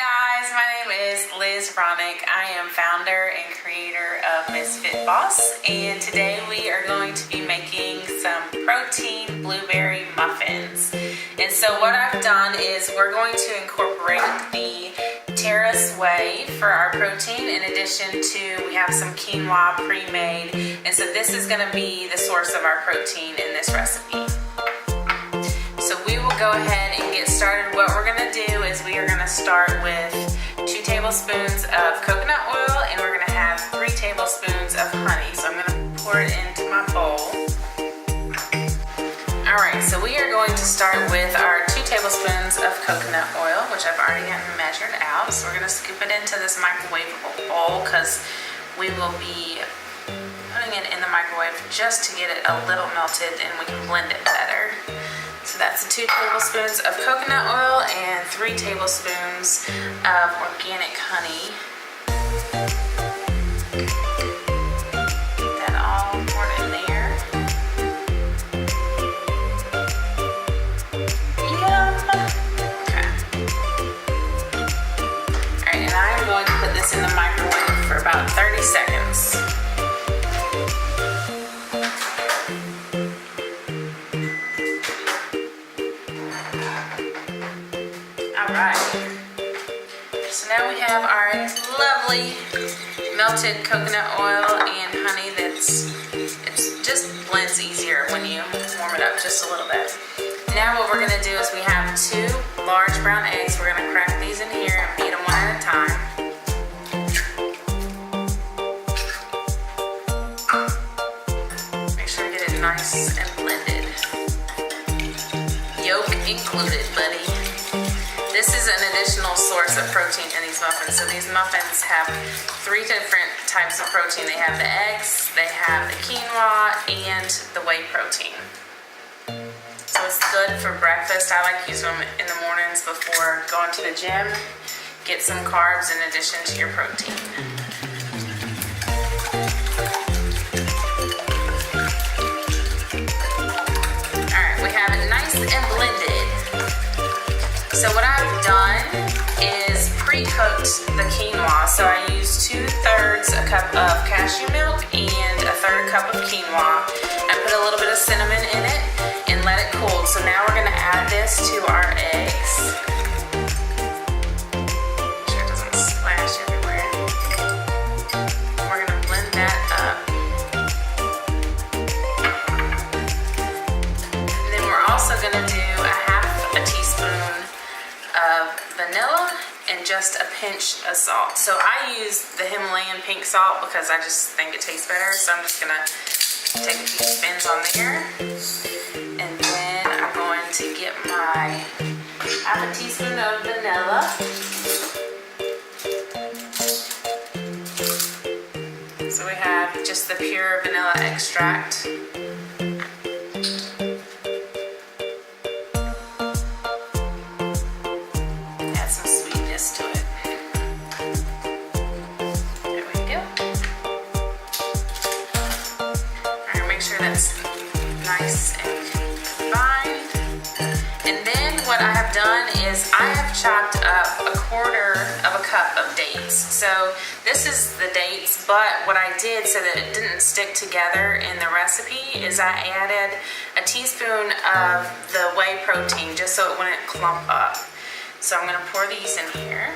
guys, my name is Liz Ronick. I am founder and creator of Misfit Boss, and today we are going to be making some protein blueberry muffins. And so what I've done is we're going to incorporate the terrace whey for our protein. In addition to, we have some quinoa pre-made, and so this is going to be the source of our protein in this recipe. So we will go ahead and get started. What we're going to do is we are going to start with 2 tablespoons of coconut oil, and we're going to have 3 tablespoons of honey. So I'm going to pour it into my bowl. Alright, so we are going to start with our 2 tablespoons of coconut oil, which I've already gotten measured out. So we're going to scoop it into this microwavable bowl because we will be putting it in the microwave just to get it a little melted and we can blend it better. So that's 2 tablespoons of coconut oil and 3 tablespoons of organic honey. Get that all poured in there. Yum! Okay. Alright, and I'm going to put this in the microwave for about 30 seconds. Alright, so now we have our lovely melted coconut oil and honey it just blends easier when you warm it up just a little bit. Now what we're going to do is we have 2 large brown eggs. We're going to crack these in here and beat them one at a time. Make sure to get it nice and blended. Yolk included, buddy. This is an additional source of protein in these muffins. So these muffins have 3 different types of protein. They have the eggs, they have the quinoa, and the whey protein. So it's good for breakfast. I like to use them in the mornings before going to the gym. Get some carbs in addition to your protein. Alright, we have it nice and blended. So what I've done is pre-cooked the quinoa. So I used 2/3 a cup of cashew milk and 1/3 cup of quinoa. I put a little bit of cinnamon in it and let it cool. So now we're going to add this to our eggs. Make sure it doesn't splash everywhere. We're going to blend that up. And then we're also going to do a 1/2 teaspoon of vanilla and just a pinch of salt. So I use the Himalayan pink salt because I just think it tastes better. So I'm just gonna take a few spins on there. And then I'm going to get my 1/2 teaspoon of vanilla. So we have just the pure vanilla extract. That's nice and combined. And then what I have done is I have chopped up 1/4 cup of dates. So this is the dates, but what I did so that it didn't stick together in the recipe is I added a teaspoon of the whey protein just so it wouldn't clump up. So I'm going to pour these in here.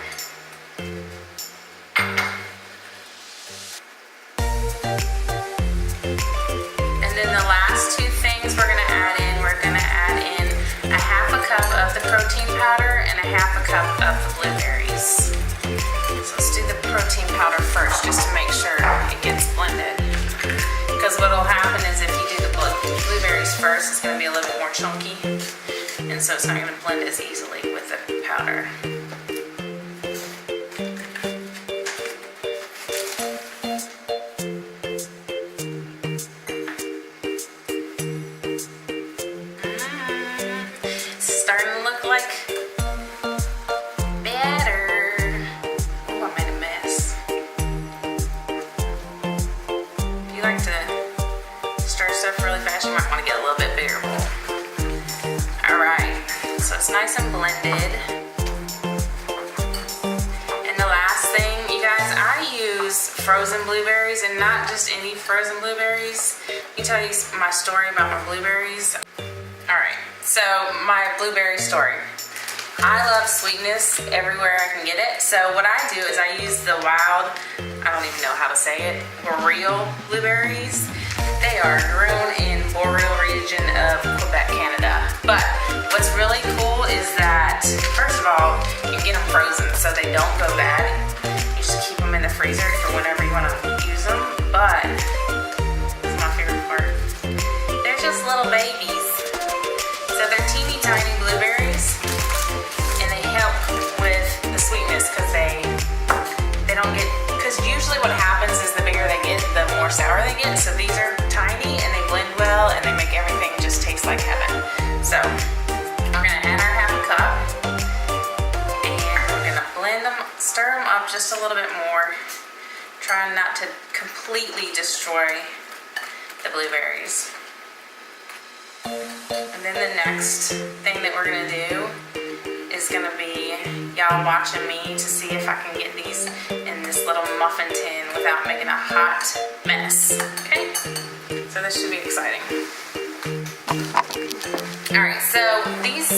Then the last 2 things we're going to add in, we're going to add in a 1/2 cup of the protein powder and a 1/2 cup of the blueberries. So let's do the protein powder first just to make sure it gets blended. Because what will happen is if you do the blueberries first, it's going to be a little bit more chunky. And so it's not going to blend as easily with the powder. You might want to get a little bit bigger bowl. Alright, so it's nice and blended. frozen blueberries, and not just any frozen blueberries. Let me tell you my story about my blueberries. Alright, so my blueberry story. I love sweetness everywhere I can get it. So what I do is I use the wild, I don't even know how to say it, boreal blueberries. They are grown in boreal region of Quebec, Canada. But what's really cool is that, first of all, you get them frozen so they don't go bad. You just keep them in the freezer for whenever you want to use them. But, this is my favorite part, they're just little babies. So they're teeny tiny blueberries, and they help with the sweetness because they don't get, because usually what happens is the bigger they get, the more sour they get. So these are tiny and they blend well and they make everything just taste like heaven. So we're gonna add our half a cup and we're gonna blend them, stir them up just a little bit more, trying not to completely destroy the blueberries. And then the next thing that we're gonna do is gonna be y'all watching me to see if I can get these in this little muffin tin without making a hot mess. Okay? So this should be exciting. Alright, so this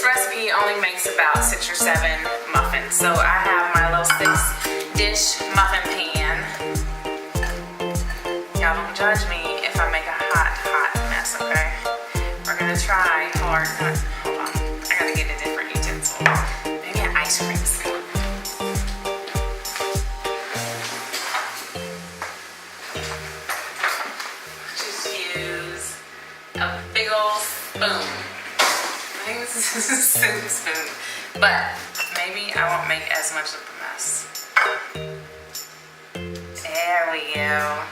recipe only makes about 6 or 7 muffins. So I have my little 6-dish muffin pan. Y'all don't judge me if I make a hot mess, okay? We're gonna try hard. Hold on. I gotta get a different utensil. Maybe an ice cream spoon. Just use a big old spoon. I think this is a soup spoon, but maybe I won't make as much of a mess. There we go.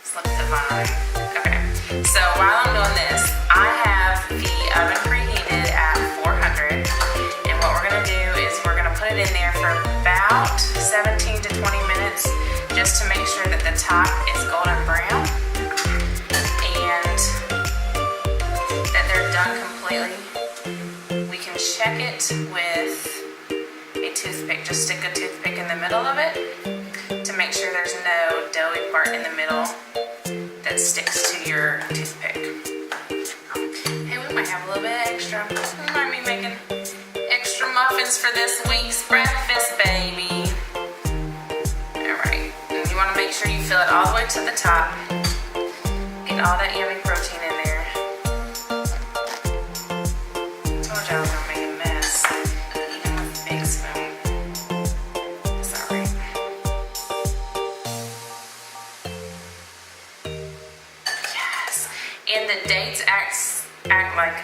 This looks divine. Okay, so while I'm doing this, I have the oven preheated at 400, and what we're gonna do is we're gonna put it in there for about 17 to 20 minutes just to make sure that the top is golden brown and that they're done completely. We can check it with a toothpick. Just stick a toothpick in the middle of it to make sure there's no doughy part in the middle that sticks to your toothpick. Hey, we might have a little bit extra. We might be making extra muffins for this week's breakfast, baby. Alright, and you want to make sure you fill it all the way to the top. Get all that yummy protein in there. Told y'all I was gonna make a mess. Even with a big spoon. It's alright. Yes. And the dates act like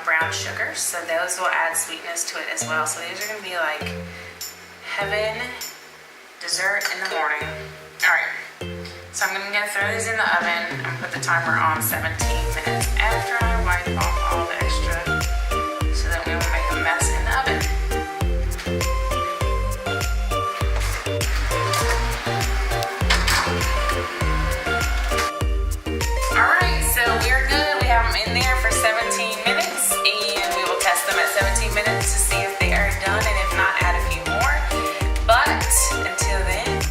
brown sugar, so those will add sweetness to it as well. So these are gonna be like heaven dessert in the morning. Alright, so I'm gonna throw these in the oven. I'm gonna put the timer on 17 minutes after I wipe off all the extra so that we won't make a mess in the oven. Alright, so we're good. We have them in there for 17 minutes and we will test them at 17 minutes to see if they are done, and if not, add a few more. But until then,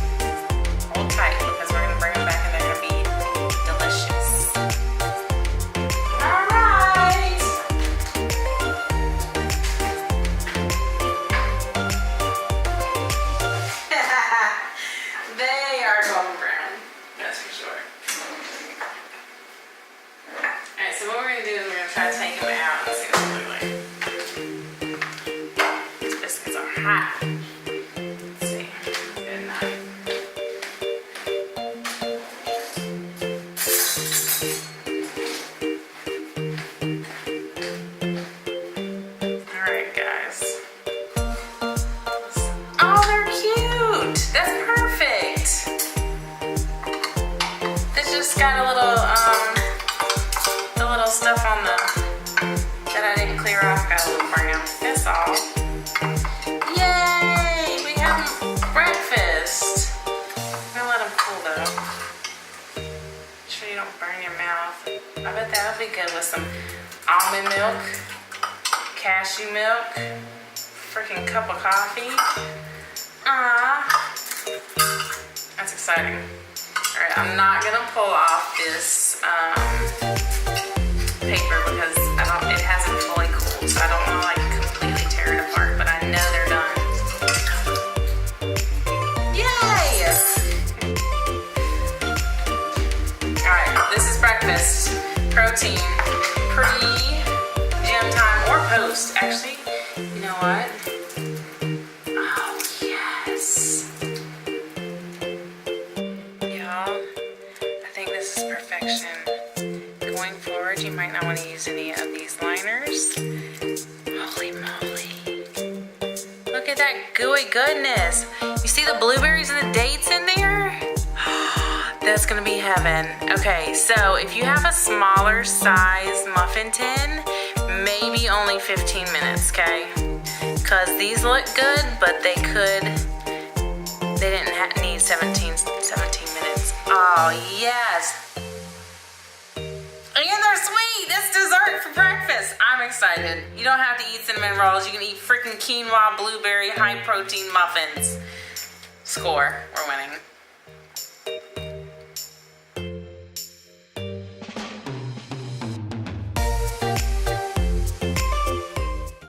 hold tight because we're going to bring them back and they're going to be delicious. Alright! They are golden brown, that's for sure. Alright, so what we're going to do is we're going to try to take them out and see what they look like. These biscuits are hot. Let's see. Good enough. Alright, guys. Oh, they're cute! That's perfect! It's just got a little, the little stuff on that I didn't clear off got a little brown. That's all. Yay! We have breakfast. I'm gonna let them cool though. Make sure you don't burn your mouth. I bet that'll be good with some almond milk, cashew milk, freaking cup of coffee. Aww. exciting. All right, I'm not gonna pull off this paper because it hasn't fully cooled, so I don't want to like completely tear it apart, but I know they're done. Yay! All right, this is breakfast. Protein, pre-gym time or post. Actually, you know what? Oh, yes. Y'all, I think this is perfection. Going forward, you might not want to use any of these liners. Holy moly. Look at that gooey goodness. You see the blueberries and the dates in there? That's gonna be heaven. Okay, so if you have a smaller size muffin tin, maybe only 15 minutes, okay? Because these look good, but they didn't need 17 minutes. Oh, yes. And they're sweet. It's dessert for breakfast. I'm excited. You don't have to eat cinnamon rolls. You can eat freaking quinoa, blueberry, high protein muffins. Score. We're winning.